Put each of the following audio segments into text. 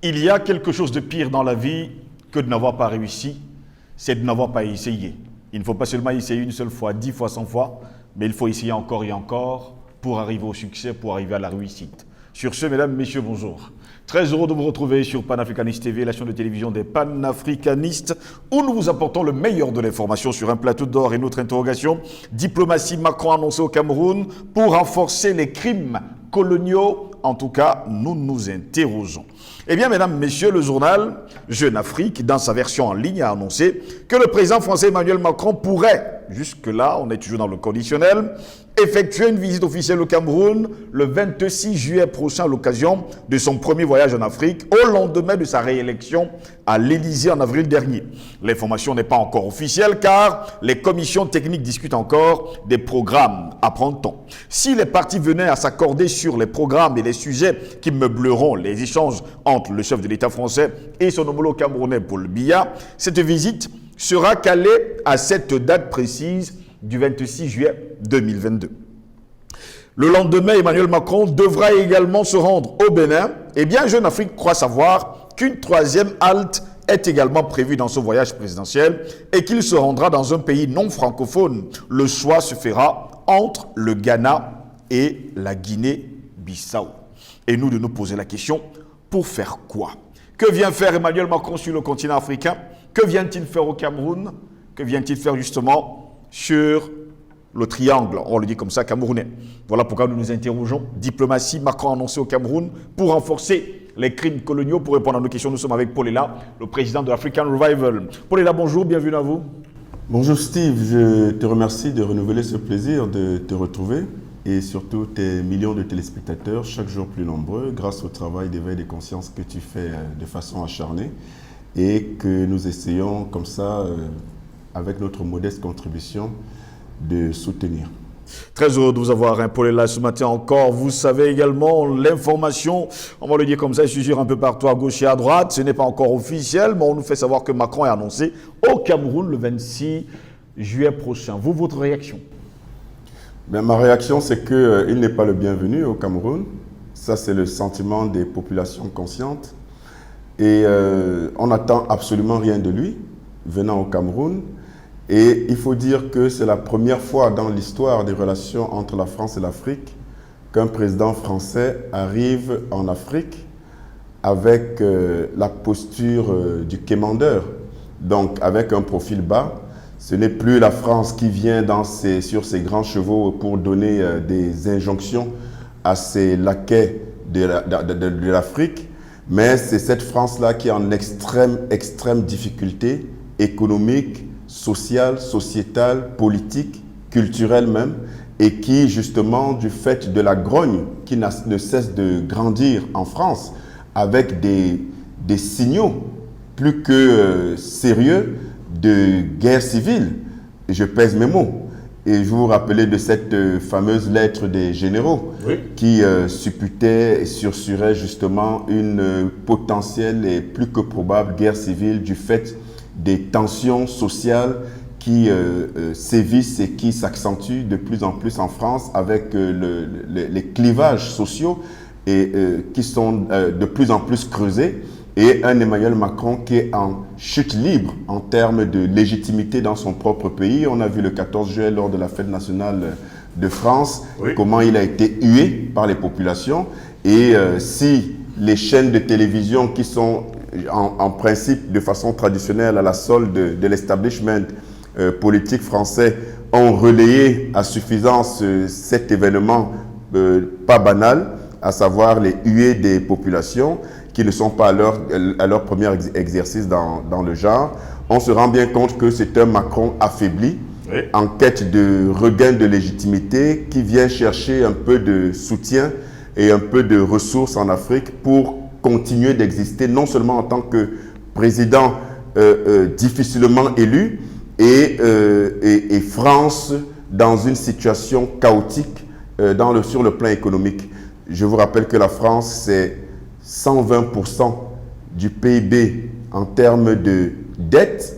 Il y a quelque chose de pire dans la vie que de n'avoir pas réussi, c'est de n'avoir pas essayé. Il ne faut pas seulement essayer une seule fois, 10 fois, 100 fois, mais il faut essayer encore et encore pour arriver au succès, pour arriver à la réussite. Sur ce, mesdames, messieurs, bonjour. Très heureux de vous retrouver sur Panafricanist TV, la chaîne de télévision des panafricanistes, où nous vous apportons le meilleur de l'information sur un plateau d'or. Et notre interrogation, diplomatie Macron annoncée au Cameroun pour renforcer les crimes coloniaux. En tout cas, nous nous interrogeons. Eh bien, mesdames, messieurs, le journal Jeune Afrique, dans sa version en ligne, a annoncé que le président français Emmanuel Macron pourrait, jusque-là, on est toujours dans le conditionnel, effectuer une visite officielle au Cameroun le 26 juillet prochain à l'occasion de son premier voyage en Afrique, au lendemain de sa réélection à l'Élysée en avril dernier. L'information n'est pas encore officielle car les commissions techniques discutent encore des programmes, apprend-on. Si les partis venaient à s'accorder sur les programmes et les sujets qui meubleront les échanges entre le chef de l'État français et son homologue camerounais Paul Biya, cette visite sera calée à cette date précise du 26 juillet 2022. Le lendemain, Emmanuel Macron devra également se rendre au Bénin. Eh bien, Jeune Afrique croit savoir qu'une troisième halte est également prévue dans ce voyage présidentiel et qu'il se rendra dans un pays non francophone. Le choix se fera entre le Ghana et la Guinée-Bissau. Et nous de nous poser la question, pour faire quoi? Que vient faire Emmanuel Macron sur le continent africain? Que vient-il faire au Cameroun? Que vient-il faire justement sur le triangle, on le dit comme ça, camerounais? Voilà pourquoi nous nous interrogeons. Diplomatie, Macron annoncé au Cameroun pour renforcer les crimes coloniaux. Pour répondre à nos questions, nous sommes avec Paul Ella, le président de l'African Revival. Paul Ella, bonjour, bienvenue à vous. Bonjour Steve, je te remercie de renouveler ce plaisir de te retrouver et surtout tes millions de téléspectateurs, chaque jour plus nombreux, grâce au travail d'éveil des consciences que tu fais de façon acharnée et que nous essayons comme ça, avec notre modeste contribution, de soutenir. Très heureux de vous avoir, hein, Paul Ella, ce matin encore. Vous savez également, l'information, on va le dire comme ça, il surgit un peu partout à gauche et à droite. Ce n'est pas encore officiel, mais on nous fait savoir que Macron est annoncé au Cameroun le 26 juillet prochain. Vous, votre réaction? Ben, ma réaction, c'est qu'il n'est pas le bienvenu au Cameroun. Ça, c'est le sentiment des populations conscientes. Et on n'attend absolument rien de lui venant au Cameroun. Et il faut dire que c'est la première fois dans l'histoire des relations entre la France et l'Afrique qu'un président français arrive en Afrique avec la posture du quémandeur, donc avec un profil bas. Ce n'est plus la France qui vient sur ses grands chevaux pour donner des injonctions à ses laquais de l'Afrique, mais c'est cette France-là qui est en extrême difficulté économique, sociale, sociétale, politique, culturelle même, et qui justement du fait de la grogne qui ne cesse de grandir en France avec des signaux plus que sérieux de guerre civile, et je pèse mes mots. Et je vous rappelais de cette fameuse lettre des généraux, oui, qui supputait et sursurait justement une potentielle et plus que probable guerre civile du fait des tensions sociales qui sévissent et qui s'accentuent de plus en plus en France avec les clivages sociaux et qui sont de plus en plus creusés, et un Emmanuel Macron qui est en chute libre en termes de légitimité dans son propre pays. On a vu le 14 juillet lors de la fête nationale de France, oui, comment il a été hué par les populations. Et si les chaînes de télévision qui sont en principe de façon traditionnelle à la solde de l'establishment politique français ont relayé à suffisance cet événement pas banal, à savoir les huées des populations qui ne sont pas à leur premier exercice dans le genre, on se rend bien compte que c'est un Macron affaibli, oui, en quête de regain de légitimité, qui vient chercher un peu de soutien et un peu de ressources en Afrique pour continuer d'exister, non seulement en tant que président difficilement élu et France dans une situation chaotique sur le plan économique. Je vous rappelle que la France, c'est 120% du PIB en termes de dette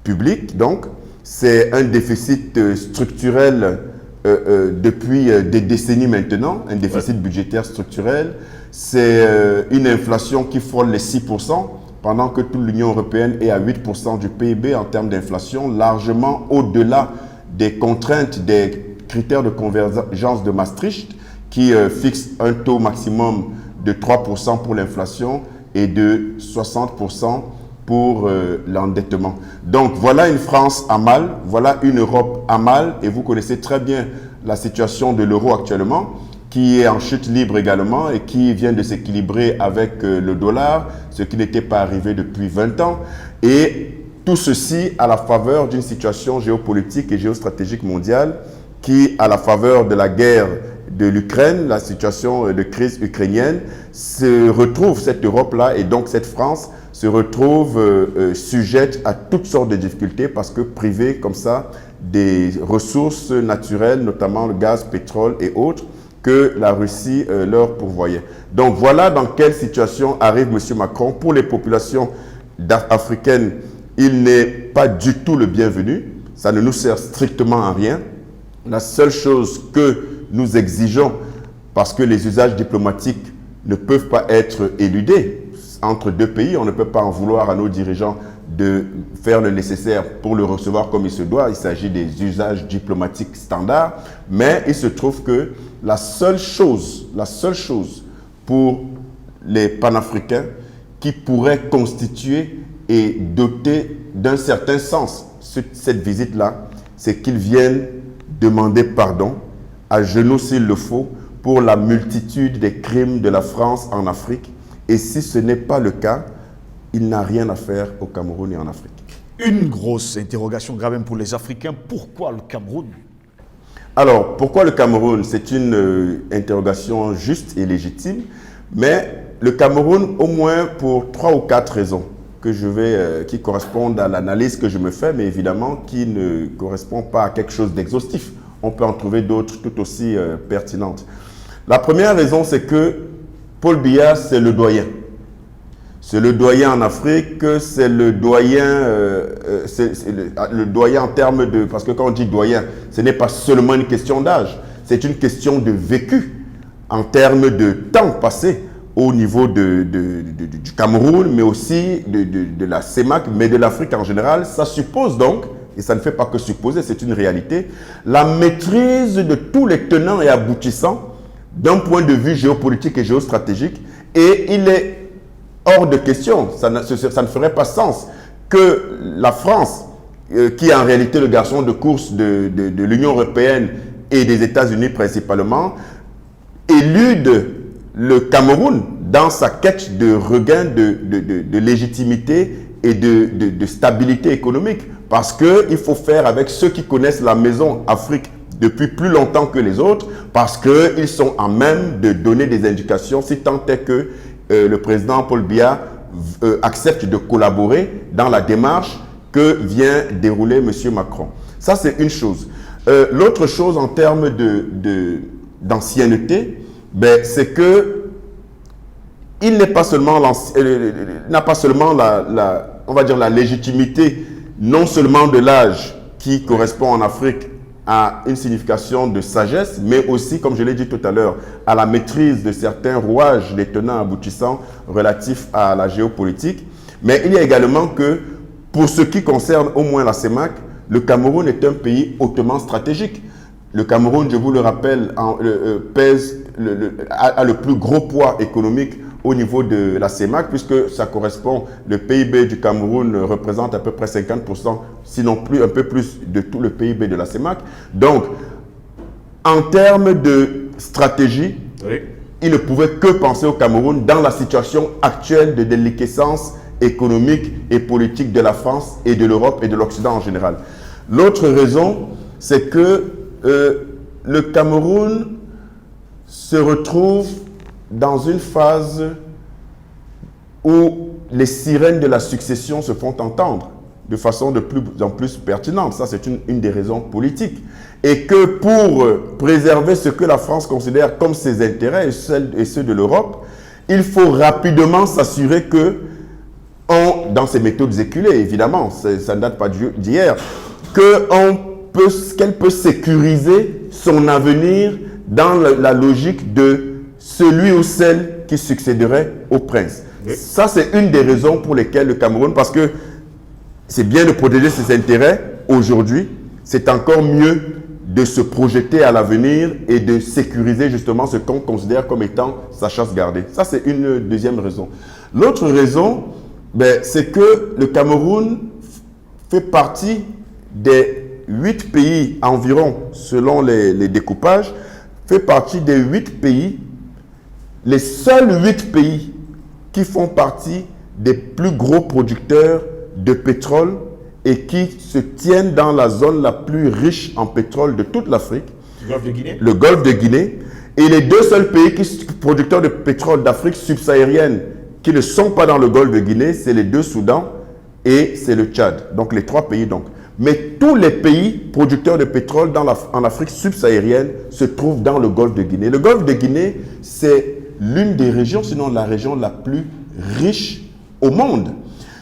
publique, donc c'est un déficit structurel depuis des décennies maintenant, un déficit budgétaire structurel. c'est une inflation qui frôle les 6%, pendant que toute l'Union européenne est à 8% du PIB en termes d'inflation, largement au-delà des contraintes, des critères de convergence de Maastricht, qui fixe un taux maximum de 3% pour l'inflation et de 60% pour l'endettement. Donc voilà une France à mal, voilà une Europe à mal, et vous connaissez très bien la situation de l'euro actuellement, qui est en chute libre également et qui vient de s'équilibrer avec le dollar, ce qui n'était pas arrivé depuis 20 ans. Et tout ceci à la faveur d'une situation géopolitique et géostratégique mondiale qui, à la faveur de la guerre de l'Ukraine, la situation de crise ukrainienne, se retrouve, cette Europe-là et donc cette France, se retrouve sujette à toutes sortes de difficultés parce que privée comme ça des ressources naturelles, notamment le gaz, pétrole et autres, que la Russie leur pourvoyait. Donc voilà dans quelle situation arrive M. Macron. Pour les populations africaines, il n'est pas du tout le bienvenu. Ça ne nous sert strictement à rien. La seule chose que nous exigeons, parce que les usages diplomatiques ne peuvent pas être éludés entre deux pays, on ne peut pas en vouloir à nos dirigeants de faire le nécessaire pour le recevoir comme il se doit. Il s'agit des usages diplomatiques standards, mais il se trouve que la seule chose pour les panafricains qui pourrait constituer et doter d'un certain sens cette visite-là, c'est qu'ils viennent demander pardon, à genoux s'il le faut, pour la multitude des crimes de la France en Afrique. Et si ce n'est pas le cas, il n'a rien à faire au Cameroun et en Afrique. Une grosse interrogation grave même pour les Africains. Pourquoi le Cameroun? Alors, pourquoi le Cameroun? C'est une interrogation juste et légitime, mais le Cameroun, au moins pour 3 ou 4 raisons qui correspondent à l'analyse que je me fais, mais évidemment qui ne correspondent pas à quelque chose d'exhaustif. On peut en trouver d'autres tout aussi pertinentes. La première raison, c'est que Paul Biya, c'est le doyen. C'est le doyen en Afrique, c'est le doyen en termes de... Parce que quand on dit doyen, ce n'est pas seulement une question d'âge, c'est une question de vécu en termes de temps passé au niveau du Cameroun, mais aussi de la CEMAC, mais de l'Afrique en général. Ça suppose donc, et ça ne fait pas que supposer, c'est une réalité, la maîtrise de tous les tenants et aboutissants d'un point de vue géopolitique et géostratégique. Et il est hors de question, ça ne ferait pas sens que la France, qui est en réalité le garçon de course de l'Union européenne et des États-Unis principalement, élude le Cameroun dans sa quête de regain de légitimité et de stabilité économique. Parce qu'il faut faire avec ceux qui connaissent la maison Afrique depuis plus longtemps que les autres, parce qu'ils sont à même de donner des indications, si tant est que le président Paul Biya accepte de collaborer dans la démarche que vient dérouler M. Macron. Ça, c'est une chose. L'autre chose en termes d'ancienneté, c'est que il n'a pas seulement on va dire la légitimité, non seulement de l'âge qui correspond en Afrique à une signification de sagesse, mais aussi, comme je l'ai dit tout à l'heure, à la maîtrise de certains rouages, des tenants aboutissants relatifs à la géopolitique. Mais il y a également que, pour ce qui concerne au moins la CEMAC, le Cameroun est un pays hautement stratégique. Le Cameroun, je vous le rappelle, a le plus gros poids économique au niveau de la CEMAC, puisque ça correspond, le PIB du Cameroun représente à peu près 50%, sinon plus, un peu plus de tout le PIB de la CEMAC. Donc, en termes de stratégie, oui, il ne pouvait que penser au Cameroun dans la situation actuelle de déliquescence économique et politique de la France et de l'Europe et de l'Occident en général. L'autre raison, c'est que le Cameroun se retrouve dans une phase où les sirènes de la succession se font entendre de façon de plus en plus pertinente. Ça, c'est une des raisons politiques. Et que pour préserver ce que la France considère comme ses intérêts et ceux de l'Europe, il faut rapidement s'assurer que, dans ces méthodes éculées, évidemment, ça ne date pas d'hier, qu'elle peut sécuriser son avenir dans la logique de celui ou celle qui succéderait au prince. Oui. Ça, c'est une des raisons pour lesquelles le Cameroun, parce que c'est bien de protéger ses intérêts aujourd'hui, c'est encore mieux de se projeter à l'avenir et de sécuriser justement ce qu'on considère comme étant sa chasse gardée. Ça, c'est une deuxième raison. L'autre raison, c'est que le Cameroun fait partie des 8 pays environ, selon les découpages, fait partie des 8 pays, les seuls 8 pays qui font partie des plus gros producteurs de pétrole et qui se tiennent dans la zone la plus riche en pétrole de toute l'Afrique, le Golfe de Guinée, et les 2 seuls pays producteurs de pétrole d'Afrique subsaharienne qui ne sont pas dans le Golfe de Guinée, c'est les 2 Soudans et c'est le Tchad. Donc les 3 pays donc. Mais tous les pays producteurs de pétrole en Afrique subsaharienne se trouvent dans le Golfe de Guinée. Le Golfe de Guinée, c'est l'une des régions, sinon la région la plus riche au monde.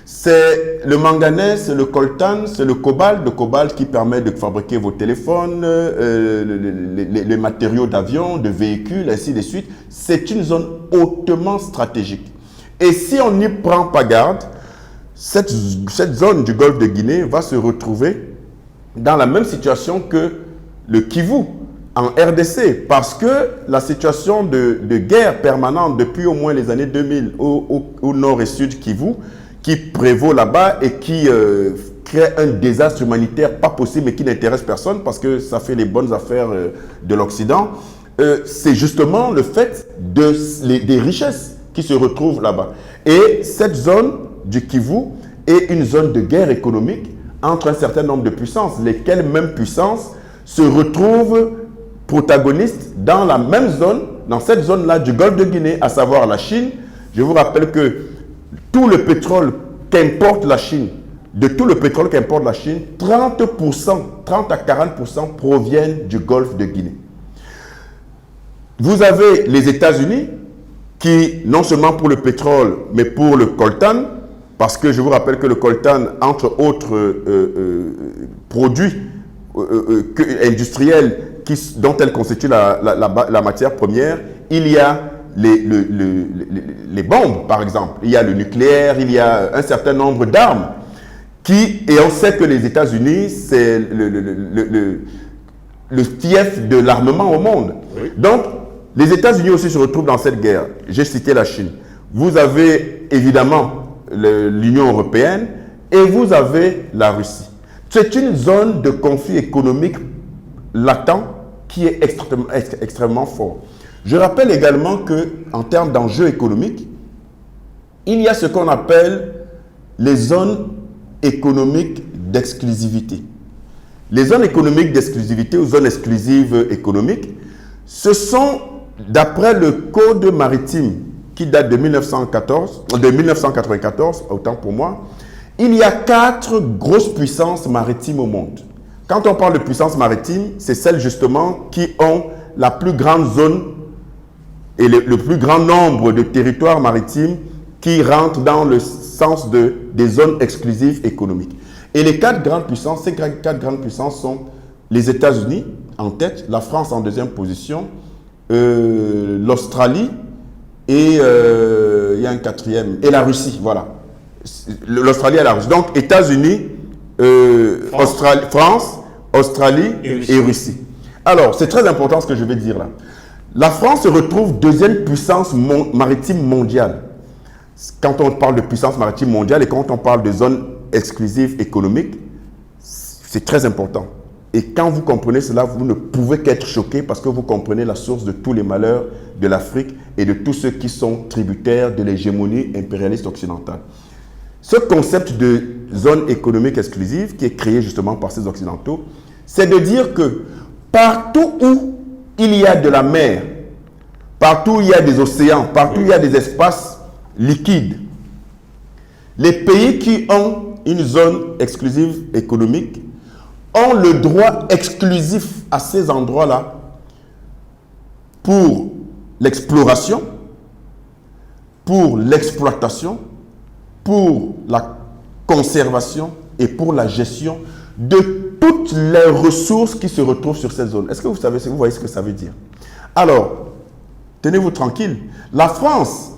C'est le manganèse, c'est le coltan, c'est le cobalt qui permet de fabriquer vos téléphones, les matériaux d'avion, de véhicules, ainsi de suite. C'est une zone hautement stratégique. Et si on n'y prend pas garde, cette zone du Golfe de Guinée va se retrouver dans la même situation que le Kivu en RDC, parce que la situation de guerre permanente depuis au moins les années 2000 au nord et sud Kivu, qui prévaut là-bas et qui crée un désastre humanitaire pas possible et qui n'intéresse personne parce que ça fait les bonnes affaires de l'Occident, c'est justement le fait des richesses qui se retrouvent là-bas. Et cette zone du Kivu est une zone de guerre économique entre un certain nombre de puissances, lesquelles mêmes puissances se retrouvent protagonistes dans la même zone, dans cette zone-là du Golfe de Guinée, à savoir la Chine. Je vous rappelle que tout le pétrole qu'importe la Chine, de tout le pétrole qu'importe la Chine, 30 à 40% proviennent du Golfe de Guinée. Vous avez les États-Unis qui, non seulement pour le pétrole, mais pour le coltan, parce que je vous rappelle que le coltan, entre autres produits industriels dont elle constitue la matière première, il y a les bombes, par exemple. Il y a le nucléaire, il y a un certain nombre d'armes et on sait que les États-Unis, c'est le fief de l'armement au monde. Oui. Donc, les États-Unis aussi se retrouvent dans cette guerre. J'ai cité la Chine. Vous avez évidemment l'Union européenne et vous avez la Russie. C'est une zone de conflit économique latent qui est extrêmement fort. Je rappelle également qu'en termes d'enjeux économiques, il y a ce qu'on appelle les zones économiques d'exclusivité. Les zones économiques d'exclusivité ou zones exclusives économiques, ce sont, d'après le Code maritime qui date de 1994, autant pour moi, il y a 4 grosses puissances maritimes au monde. Quand on parle de puissances maritimes, c'est celles justement qui ont la plus grande zone et le plus grand nombre de territoires maritimes qui rentrent dans le sens des zones exclusives économiques. Et les 4 grandes puissances, ces 4 grandes puissances sont les États-Unis en tête, la France en deuxième position, l'Australie et il y a un 4e, et la Russie, voilà. L'Australie et la Russie. Donc, États-Unis, France, Australie et Russie. Alors, c'est très important ce que je vais dire là. La France se retrouve deuxième puissance maritime mondiale. Quand on parle de puissance maritime mondiale et quand on parle de zone exclusive économique, c'est très important. Et quand vous comprenez cela, vous ne pouvez qu'être choqué parce que vous comprenez la source de tous les malheurs de l'Afrique et de tous ceux qui sont tributaires de l'hégémonie impérialiste occidentale. Ce concept de zone économique exclusive qui est créé justement par ces Occidentaux, c'est de dire que partout où il y a de la mer, partout où il y a des océans, partout où il y a des espaces liquides, les pays qui ont une zone exclusive économique ont le droit exclusif à ces endroits-là pour l'exploration, pour l'exploitation, pour la conservation et pour la gestion de toutes les ressources qui se retrouvent sur cette zone. Est-ce que vous voyez ce que ça veut dire? Alors, tenez-vous tranquille. La France,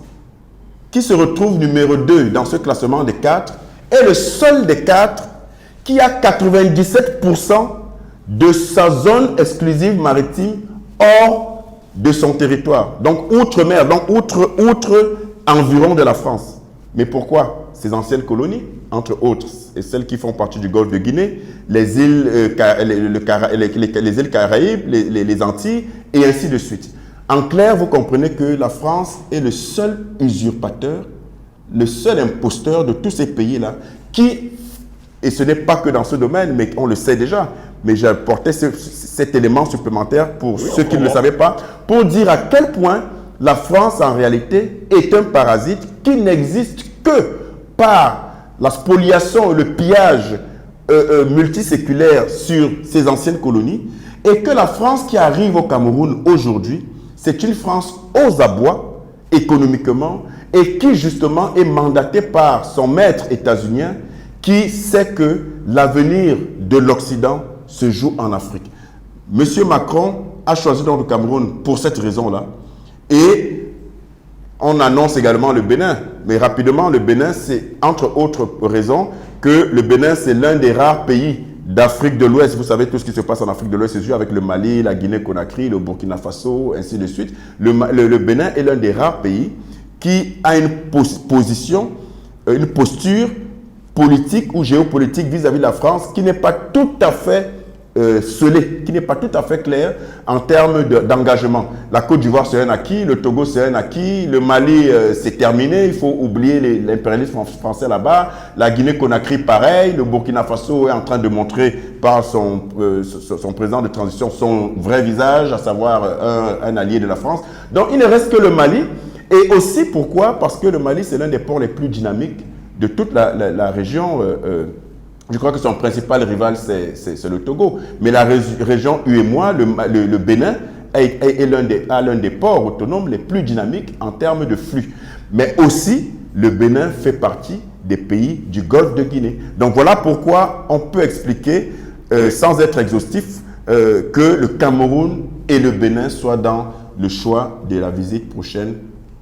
qui se retrouve numéro 2 dans ce classement des 4, est le seul des 4 qui a 97% de sa zone exclusive maritime hors de son territoire. Donc, outre-mer, donc outre environ de la France. Mais pourquoi? Ces anciennes colonies, entre autres, et celles qui font partie du golfe de Guinée, les îles, les îles Caraïbes, les Antilles, et ainsi de suite. En clair, vous comprenez que la France est le seul usurpateur, le seul imposteur de tous ces pays-là qui, et ce n'est pas que dans ce domaine, mais on le sait déjà, mais j'ai apporté cet élément supplémentaire pour ceux qui ne le savaient pas, pour dire à quel point la France, en réalité, est un parasite qui n'existe que par la spoliation et le pillage multiséculaire sur ces anciennes colonies, et que la France qui arrive au Cameroun aujourd'hui, c'est une France aux abois économiquement et qui justement est mandatée par son maître états-unien qui sait que l'avenir de l'Occident se joue en Afrique. Monsieur Macron a choisi donc le Cameroun pour cette raison-là. Et on annonce également le Bénin. Mais rapidement, le Bénin, c'est entre autres raisons que le Bénin, c'est l'un des rares pays d'Afrique de l'Ouest. Vous savez tout ce qui se passe en Afrique de l'Ouest, c'est sûr, avec le Mali, la Guinée-Conakry, le Burkina Faso, ainsi de suite. Le Bénin est l'un des rares pays qui a une position, une posture politique ou géopolitique vis-à-vis de la France qui n'est pas tout à fait scellée, qui n'est pas tout à fait claire en termes d'engagement. La Côte d'Ivoire, c'est un acquis, le Togo, c'est un acquis, le Mali, c'est terminé, il faut oublier l'impérialisme français là-bas, la Guinée-Conakry, pareil, le Burkina Faso est en train de montrer par son président de transition son vrai visage, à savoir un allié de la France. Donc, il ne reste que le Mali. Et aussi, pourquoi? Parce que le Mali, c'est l'un des ports les plus dynamiques de toute la région. Je crois que son principal rival, c'est le Togo. Mais la région UEMOA, le Bénin, a l'un des ports autonomes les plus dynamiques en termes de flux. Mais aussi, le Bénin fait partie des pays du Golfe de Guinée. Donc voilà pourquoi on peut expliquer, sans être exhaustif, que le Cameroun et le Bénin soient dans le choix de la visite prochaine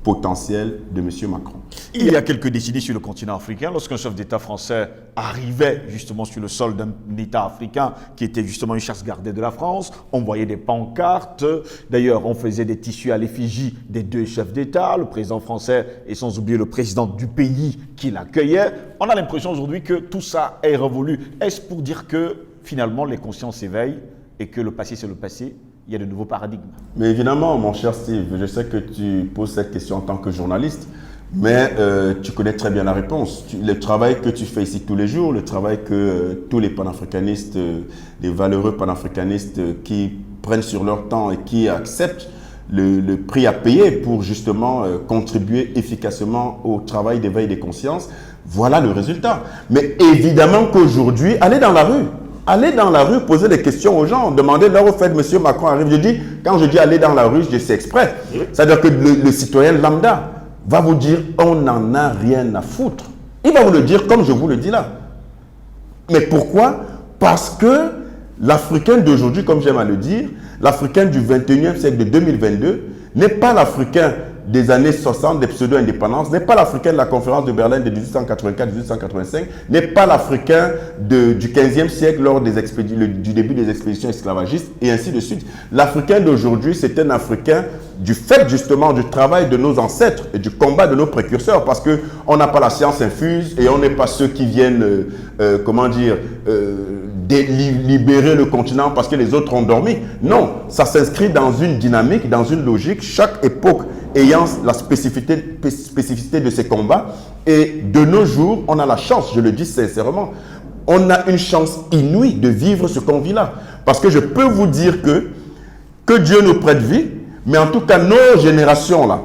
potentiel de M. Macron. Il y a quelques décennies sur le continent africain, lorsqu'un chef d'État français arrivait justement sur le sol d'un État africain qui était justement une chasse gardée de la France, on voyait des pancartes, d'ailleurs on faisait des tissus à l'effigie des deux chefs d'État, le président français et sans oublier le président du pays qui l'accueillait. On a l'impression aujourd'hui que tout ça est révolu. Est-ce pour dire que finalement les consciences s'éveillent et que le passé c'est le passé? Il y a de nouveaux paradigmes. Mais évidemment, mon cher Steve, je sais que tu poses cette question en tant que journaliste, mais tu connais très bien la réponse. Le travail que tu fais ici tous les jours, le travail que tous les panafricanistes, les valeureux panafricanistes qui prennent sur leur temps et qui acceptent le prix à payer pour justement contribuer efficacement au travail d'éveil des consciences, voilà le résultat. Mais évidemment qu'aujourd'hui, allez dans la rue. Allez dans la rue, poser des questions aux gens, demandez-leur au fait, M. Macron arrive. Quand je dis aller dans la rue, je dis c'est exprès. C'est-à-dire que le citoyen lambda va vous dire, on n'en a rien à foutre. Il va vous le dire comme je vous le dis là. Mais pourquoi? Parce que l'Africain d'aujourd'hui, comme j'aime à le dire, l'Africain du 21e siècle de 2022 n'est pas l'Africain des années 60, des pseudo-indépendances, n'est pas l'Africain de la conférence de Berlin de 1884-1885, n'est pas l'Africain du 15e siècle lors du début des expéditions esclavagistes, et ainsi de suite. L'Africain d'aujourd'hui, c'est un Africain du fait justement du travail de nos ancêtres et du combat de nos précurseurs, parce qu'on n'a pas la science infuse et on n'est pas ceux qui viennent, libérer le continent parce que les autres ont dormi. Non, ça s'inscrit dans une dynamique, dans une logique, chaque époque ayant la spécificité de ses combats. Et de nos jours, on a la chance, je le dis sincèrement, on a une chance inouïe de vivre ce qu'on vit là. Parce que je peux vous dire que Dieu nous prête vie, mais en tout cas, nos générations là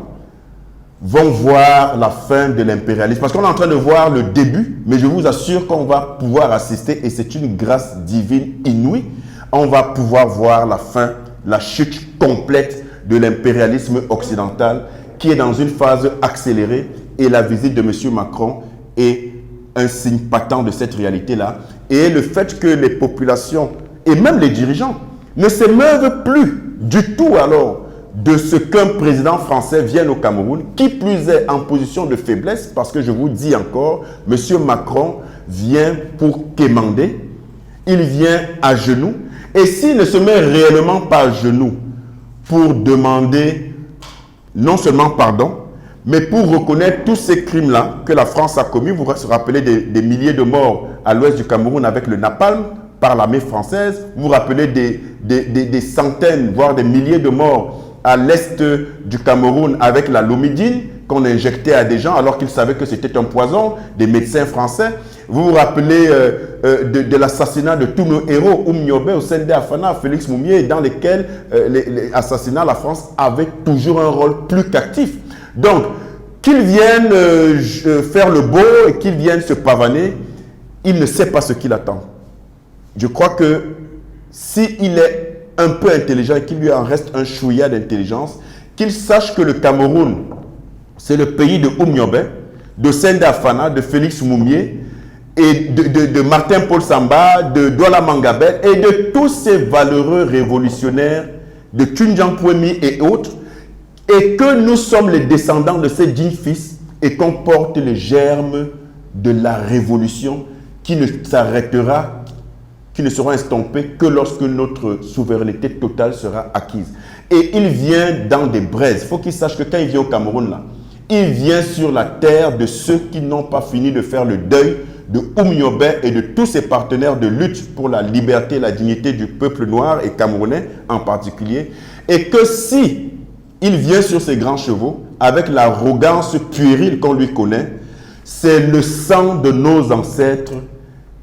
vont voir la fin de l'impérialisme. Parce qu'on est en train de voir le début, mais je vous assure qu'on va pouvoir assister, et c'est une grâce divine inouïe, on va pouvoir voir la fin, la chute complète de l'impérialisme occidental qui est dans une phase accélérée, et la visite de M. Macron est un signe patent de cette réalité-là. Et le fait que les populations et même les dirigeants ne s'émeuvent plus du tout alors de ce qu'un président français vienne au Cameroun, qui plus est en position de faiblesse, parce que je vous dis encore, M. Macron vient pour quémander, il vient à genoux, et s'il ne se met réellement pas à genoux pour demander non seulement pardon, mais pour reconnaître tous ces crimes-là que la France a commis, vous vous rappelez des milliers de morts à l'ouest du Cameroun avec le napalm par l'armée française, vous vous rappelez des centaines, voire des milliers de morts à l'est du Cameroun avec la lomidine qu'on injectait à des gens alors qu'ils savaient que c'était un poison, des médecins français. Vous vous rappelez de l'assassinat de tous nos héros, Nyobe, Osende Afana, Félix Moumié, dans lesquels les assassinats, la France avait toujours un rôle plus qu'actif. Donc, qu'ils viennent faire le beau et qu'ils viennent se pavaner, il ne sait pas ce qu'il attend. Je crois que s'il est un peu intelligent et qu'il lui en reste un chouïa d'intelligence, qu'il sache que le Cameroun, c'est le pays de Nyobe, de Sende Afana, de Félix Moumié, et de Martin-Paul Samba, de Douala Mangabel et de tous ces valeureux révolutionnaires de Tunjan Pouemi et autres, et que nous sommes les descendants de ces 10 fils et qu'on porte les germes de la révolution qui ne s'arrêtera, qui ne sera estompée que lorsque notre souveraineté totale sera acquise. Et il vient dans des braises. Il faut qu'il sache que quand il vient au Cameroun, là, il vient sur la terre de ceux qui n'ont pas fini de faire le deuil de Nyobe et de tous ses partenaires de lutte pour la liberté et la dignité du peuple noir et camerounais en particulier. Et que si il vient sur ses grands chevaux avec l'arrogance puérile qu'on lui connaît, c'est le sang de nos ancêtres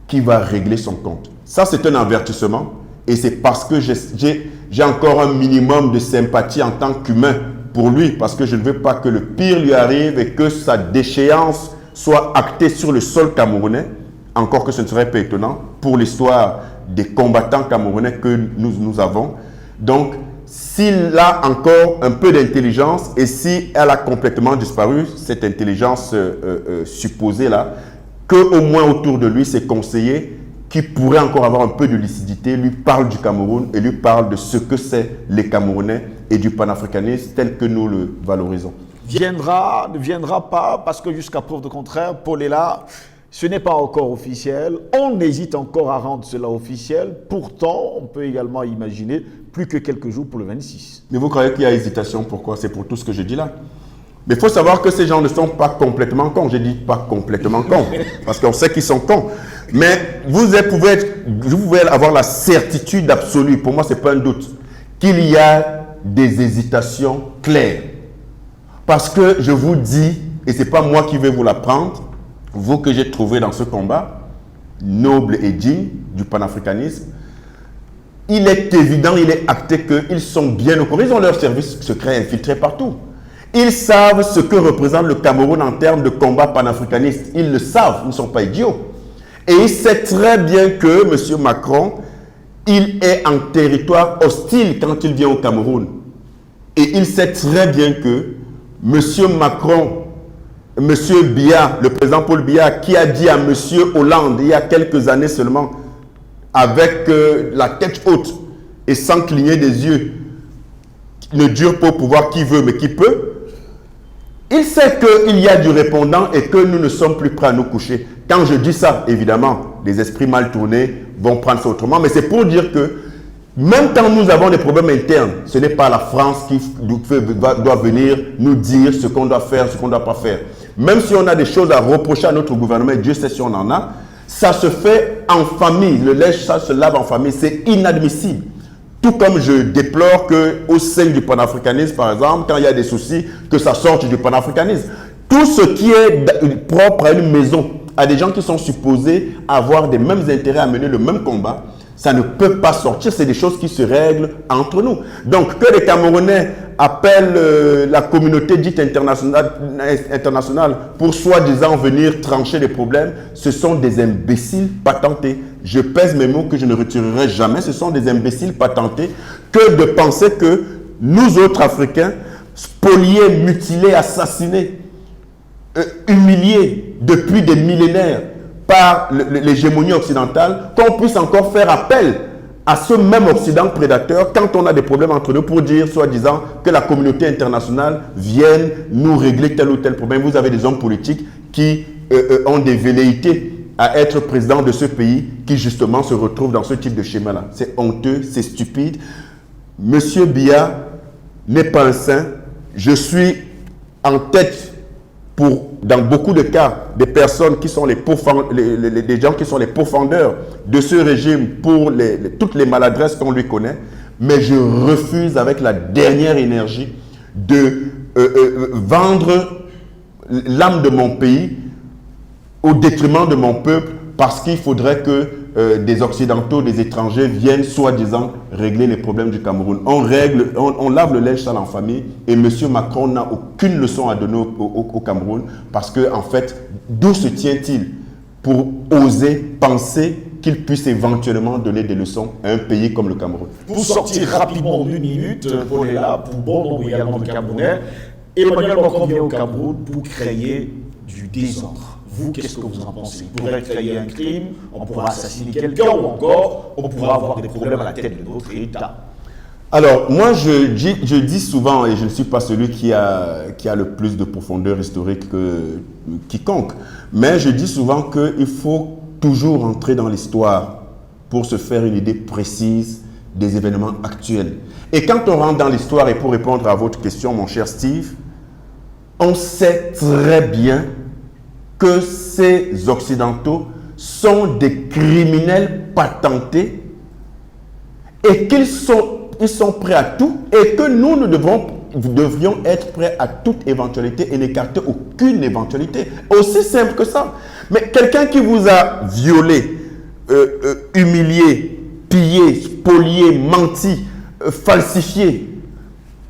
qui va régler son compte. Ça, c'est un avertissement et c'est parce que j'ai encore un minimum de sympathie en tant qu'humain pour lui, parce que je ne veux pas que le pire lui arrive et que sa déchéance soit actée sur le sol camerounais, encore que ce ne serait pas étonnant pour l'histoire des combattants camerounais que nous avons. Donc, s'il a encore un peu d'intelligence et si elle a complètement disparu, cette intelligence supposée-là, qu'au moins autour de lui, ses conseillers qui pourraient encore avoir un peu de lucidité lui parlent du Cameroun et lui parlent de ce que c'est les Camerounais et du panafricanisme tel que nous le valorisons. Viendra, ne viendra pas, parce que jusqu'à preuve de contraire, Paul est là, ce n'est pas encore officiel, on hésite encore à rendre cela officiel, pourtant on peut également imaginer plus que quelques jours pour le 26. Mais vous croyez qu'il y a hésitation, pourquoi? C'est pour tout ce que je dis là. Mais il faut savoir que ces gens ne sont pas complètement cons, je dis pas complètement cons, parce qu'on sait qu'ils sont cons. Mais vous pouvez avoir la certitude absolue, pour moi ce n'est pas un doute, qu'il y a des hésitations claires. Parce que je vous dis, et ce n'est pas moi qui vais vous l'apprendre, vous que j'ai trouvé dans ce combat, noble et digne du panafricanisme, il est évident, il est acté qu'ils sont bien au courant. Ils ont leurs services secrets infiltrés partout. Ils savent ce que représente le Cameroun en termes de combat panafricaniste. Ils le savent, ils ne sont pas idiots. Et il sait très bien que M. Macron, il est en territoire hostile quand il vient au Cameroun. Et il sait très bien que M. Macron, M. Biya, le président Paul Biya, qui a dit à M. Hollande, il y a quelques années seulement, avec la tête haute et sans cligner des yeux, ne dure pas au pouvoir qui veut mais qui peut, il sait qu'il y a du répondant et que nous ne sommes plus prêts à nous coucher. Quand je dis ça, évidemment, les esprits mal tournés vont prendre ça autrement, mais c'est pour dire que même quand nous avons des problèmes internes, ce n'est pas la France qui doit venir nous dire ce qu'on doit faire, ce qu'on ne doit pas faire. Même si on a des choses à reprocher à notre gouvernement, Dieu sait si on en a, ça se fait en famille. Le lait, ça se lave en famille. C'est inadmissible. Tout comme je déplore qu'au sein du panafricanisme, par exemple, quand il y a des soucis, que ça sorte du panafricanisme. Tout ce qui est propre à une maison, à des gens qui sont supposés avoir des mêmes intérêts à mener le même combat, ça ne peut pas sortir, c'est des choses qui se règlent entre nous. Donc, que les Camerounais appellent la communauté dite internationale pour soi-disant venir trancher les problèmes, ce sont des imbéciles patentés. Je pèse mes mots que je ne retirerai jamais, ce sont des imbéciles patentés que de penser que nous autres Africains, spoliés, mutilés, assassinés, humiliés depuis des millénaires, par l'hégémonie occidentale, qu'on puisse encore faire appel à ce même Occident prédateur quand on a des problèmes entre nous pour dire, soi-disant, que la communauté internationale vienne nous régler tel ou tel problème. Vous avez des hommes politiques qui ont des velléités à être président de ce pays qui justement se retrouvent dans ce type de schéma-là. C'est honteux, c'est stupide. Monsieur Biya n'est pas un saint. Je suis en tête pour, dans beaucoup de cas, des personnes qui sont des gens qui sont les pourfendeurs de ce régime pour toutes les maladresses qu'on lui connaît. Mais je refuse avec la dernière énergie de vendre l'âme de mon pays au détriment de mon peuple parce qu'il faudrait que des Occidentaux, des étrangers viennent soi-disant régler les problèmes du Cameroun. On lave le linge sale en famille et M. Macron n'a aucune leçon à donner au Cameroun parce que, en fait, d'où se tient-il pour oser penser qu'il puisse éventuellement donner des leçons à un pays comme le Cameroun? Pour sortir rapidement en une minute, Paul est là, pour bon nombre également de Camerounais, Emmanuel Macron vient au Cameroun pour créer du désordre. Vous, qu'est-ce que vous en pensez? Il pourrait créer un crime, on pourra assassiner quelqu'un ou encore on pourra avoir des problèmes à la tête de notre État. Alors, moi, je dis souvent, et je ne suis pas celui qui a le plus de profondeur historique que quiconque, mais je dis souvent qu'il faut toujours entrer dans l'histoire pour se faire une idée précise des événements actuels. Et quand on rentre dans l'histoire, et pour répondre à votre question, mon cher Steve, on sait très bien que ces Occidentaux sont des criminels patentés et qu'ils sont prêts à tout et que nous devrions être prêts à toute éventualité et n'écarter aucune éventualité. Aussi simple que ça. Mais quelqu'un qui vous a violé, humilié, pillé, spolié, menti, falsifié,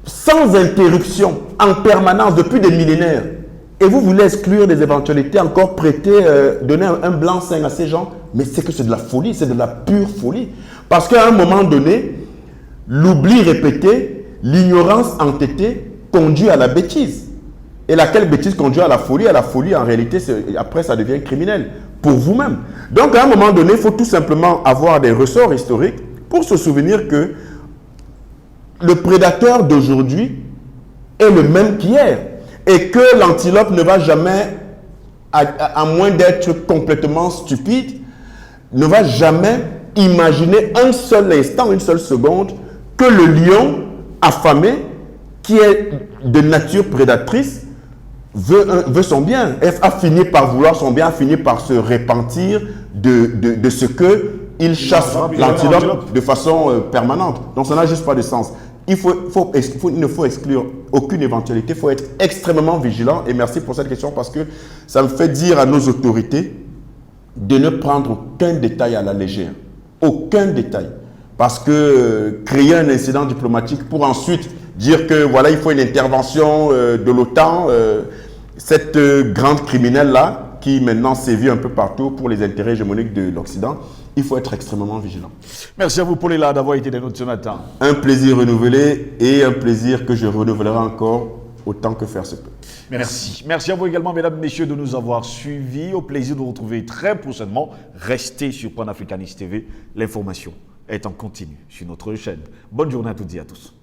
sans interruption, en permanence, depuis des millénaires, et vous voulez exclure des éventualités, encore prêter, donner un blanc-seing à ces gens, mais c'est que c'est de la folie, c'est de la pure folie. Parce qu'à un moment donné, l'oubli répété, l'ignorance entêtée conduit à la bêtise. Et laquelle bêtise conduit à la folie? À la folie, en réalité, après, ça devient criminel pour vous-même. Donc, à un moment donné, il faut tout simplement avoir des ressorts historiques pour se souvenir que le prédateur d'aujourd'hui est le même qu'hier. Et que l'antilope ne va jamais, à moins d'être complètement stupide, ne va jamais imaginer un seul instant, une seule seconde, que le lion affamé, qui est de nature prédatrice, veut son bien, a fini par vouloir son bien, a fini par se repentir de ce qu'il chasse l'antilope de façon permanente. Donc ça n'a juste pas de sens. Il ne faut exclure aucune éventualité, il faut être extrêmement vigilant. Et merci pour cette question parce que ça me fait dire à nos autorités de ne prendre aucun détail à la légère. Aucun détail. Parce que créer un incident diplomatique pour ensuite dire que voilà, il faut une intervention de l'OTAN, cette grande criminelle-là, qui maintenant sévit un peu partout pour les intérêts hégémoniques de l'Occident, il faut être extrêmement vigilant. Merci à vous, Paul, d'avoir été des nôtres ce matin. Un plaisir renouvelé et un plaisir que je renouvellerai encore autant que faire se peut. Merci. Merci à vous également, mesdames, messieurs, de nous avoir suivis. Au plaisir de vous retrouver très prochainement. Restez sur Panafricanist TV. L'information est en continu sur notre chaîne. Bonne journée à toutes et à tous.